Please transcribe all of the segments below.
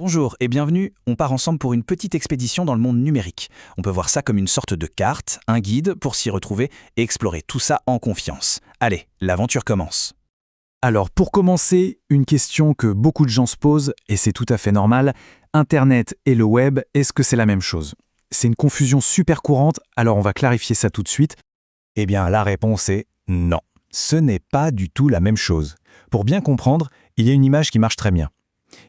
Bonjour et bienvenue, on part ensemble pour une petite expédition dans le monde numérique. On peut voir ça comme une sorte de carte, un guide pour s'y retrouver et explorer tout ça en confiance. Allez, l'aventure commence. Alors pour commencer, une question que beaucoup de gens se posent, et c'est tout à fait normal, Internet et le web, est-ce que c'est la même chose? C'est une confusion super courante, alors on va clarifier ça tout de suite. Eh bien, la réponse est non. Ce n'est pas du tout la même chose. Pour bien comprendre, il y a une image qui marche très bien.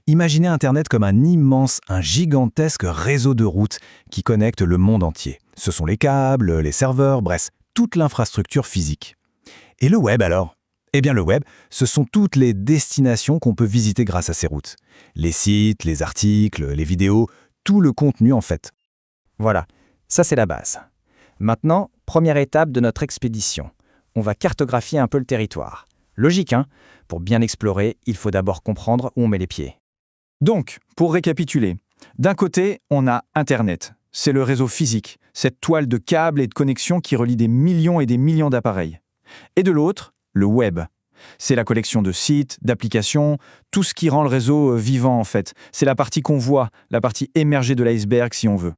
Imaginez Internet comme un gigantesque réseau de routes qui connecte le monde entier. Ce sont les câbles, les serveurs, bref, toute l'infrastructure physique. Et le web alors? Eh bien le web, ce sont toutes les destinations qu'on peut visiter grâce à ces routes. Les sites, les articles, les vidéos, tout le contenu en fait. Voilà, ça c'est la base. Maintenant, première étape de notre expédition. On va cartographier un peu le territoire. Logique, hein? Pour bien explorer, il faut d'abord comprendre où on met les pieds. Donc, pour récapituler, d'un côté, on a Internet. C'est le réseau physique, cette toile de câbles et de connexions qui relie des millions et des millions d'appareils. Et de l'autre, le web. C'est la collection de sites, d'applications, tout ce qui rend le réseau vivant en fait. C'est la partie qu'on voit, la partie émergée de l'iceberg si on veut.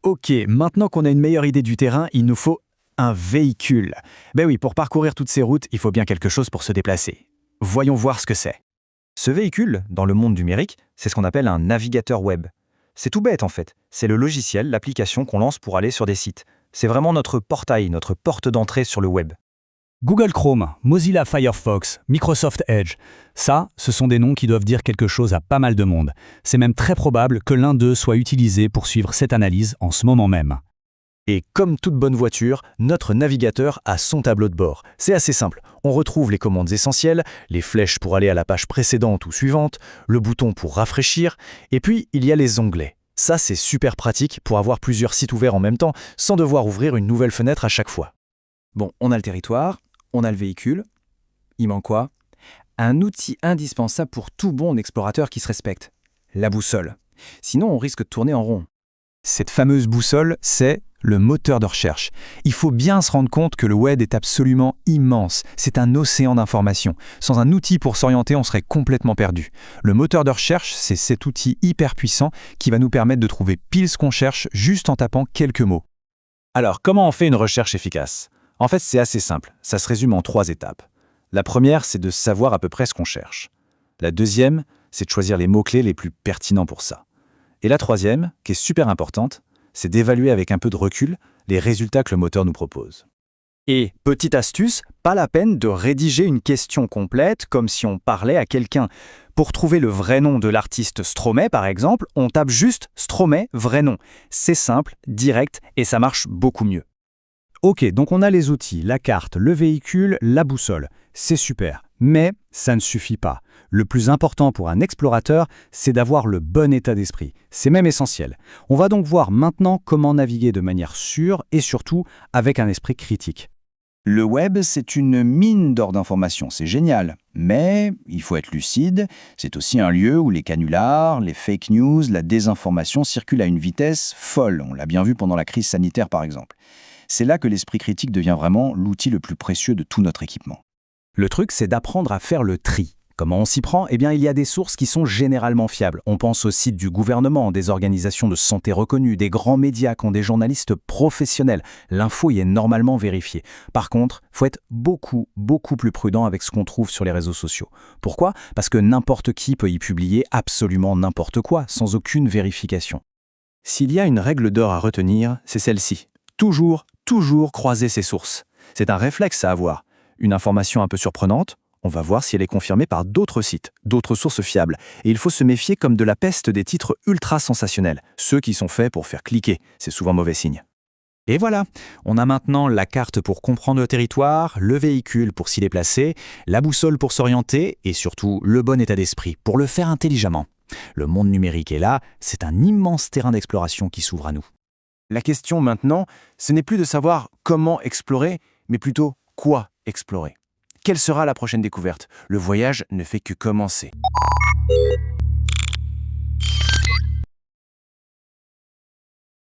Ok, maintenant qu'on a une meilleure idée du terrain, il nous faut un véhicule. Ben oui, pour parcourir toutes ces routes, il faut bien quelque chose pour se déplacer. Voyons voir ce que c'est. Ce véhicule, dans le monde numérique, c'est ce qu'on appelle un navigateur web. C'est tout bête en fait. C'est le logiciel, l'application qu'on lance pour aller sur des sites. C'est vraiment notre portail, notre porte d'entrée sur le web. Google Chrome, Mozilla Firefox, Microsoft Edge, ça, ce sont des noms qui doivent dire quelque chose à pas mal de monde. C'est même très probable que l'un d'eux soit utilisé pour suivre cette analyse en ce moment même. Et comme toute bonne voiture, notre navigateur a son tableau de bord. C'est assez simple. On retrouve les commandes essentielles, les flèches pour aller à la page précédente ou suivante, le bouton pour rafraîchir, et puis il y a les onglets. Ça, c'est super pratique pour avoir plusieurs sites ouverts en même temps, sans devoir ouvrir une nouvelle fenêtre à chaque fois. Bon, on a le territoire, on a le véhicule. Il manque quoi? Un outil indispensable pour tout bon explorateur qui se respecte. La boussole. Sinon, on risque de tourner en rond. Cette fameuse boussole, c'est le moteur de recherche. Il faut bien se rendre compte que le web est absolument immense. C'est un océan d'informations. Sans un outil pour s'orienter, on serait complètement perdu. Le moteur de recherche, c'est cet outil hyper puissant qui va nous permettre de trouver pile ce qu'on cherche juste en tapant quelques mots. Alors, comment on fait une recherche efficace? En fait, c'est assez simple. Ça se résume en 3 étapes. La première, c'est de savoir à peu près ce qu'on cherche. La deuxième, c'est de choisir les mots-clés les plus pertinents pour ça. Et la troisième, qui est super importante, c'est d'évaluer avec un peu de recul les résultats que le moteur nous propose. Et, petite astuce, pas la peine de rédiger une question complète comme si on parlait à quelqu'un. Pour trouver le vrai nom de l'artiste Stromae, par exemple, on tape juste Stromae, vrai nom. C'est simple, direct et ça marche beaucoup mieux. Ok, donc on a les outils, la carte, le véhicule, la boussole. C'est super, mais ça ne suffit pas. Le plus important pour un explorateur, c'est d'avoir le bon état d'esprit. C'est même essentiel. On va donc voir maintenant comment naviguer de manière sûre et surtout avec un esprit critique. Le web, c'est une mine d'or d'informations, c'est génial. Mais il faut être lucide, c'est aussi un lieu où les canulars, les fake news, la désinformation circulent à une vitesse folle. On l'a bien vu pendant la crise sanitaire par exemple. C'est là que l'esprit critique devient vraiment l'outil le plus précieux de tout notre équipement. Le truc, c'est d'apprendre à faire le tri. Comment on s'y prend? Eh bien, il y a des sources qui sont généralement fiables. On pense aux sites du gouvernement, des organisations de santé reconnues, des grands médias qui ont des journalistes professionnels. L'info y est normalement vérifiée. Par contre, il faut être beaucoup plus prudent avec ce qu'on trouve sur les réseaux sociaux. Pourquoi? Parce que n'importe qui peut y publier absolument n'importe quoi, sans aucune vérification. S'il y a une règle d'or à retenir, c'est celle-ci. Toujours croiser ses sources. C'est un réflexe à avoir. Une information un peu surprenante, on va voir si elle est confirmée par d'autres sites, d'autres sources fiables. Et il faut se méfier comme de la peste des titres ultra sensationnels, ceux qui sont faits pour faire cliquer. C'est souvent mauvais signe. Et voilà, on a maintenant la carte pour comprendre le territoire, le véhicule pour s'y déplacer, la boussole pour s'orienter et surtout le bon état d'esprit pour le faire intelligemment. Le monde numérique est là, c'est un immense terrain d'exploration qui s'ouvre à nous. La question maintenant, ce n'est plus de savoir comment explorer, mais plutôt quoi explorer. Quelle sera la prochaine découverte? Le voyage ne fait que commencer.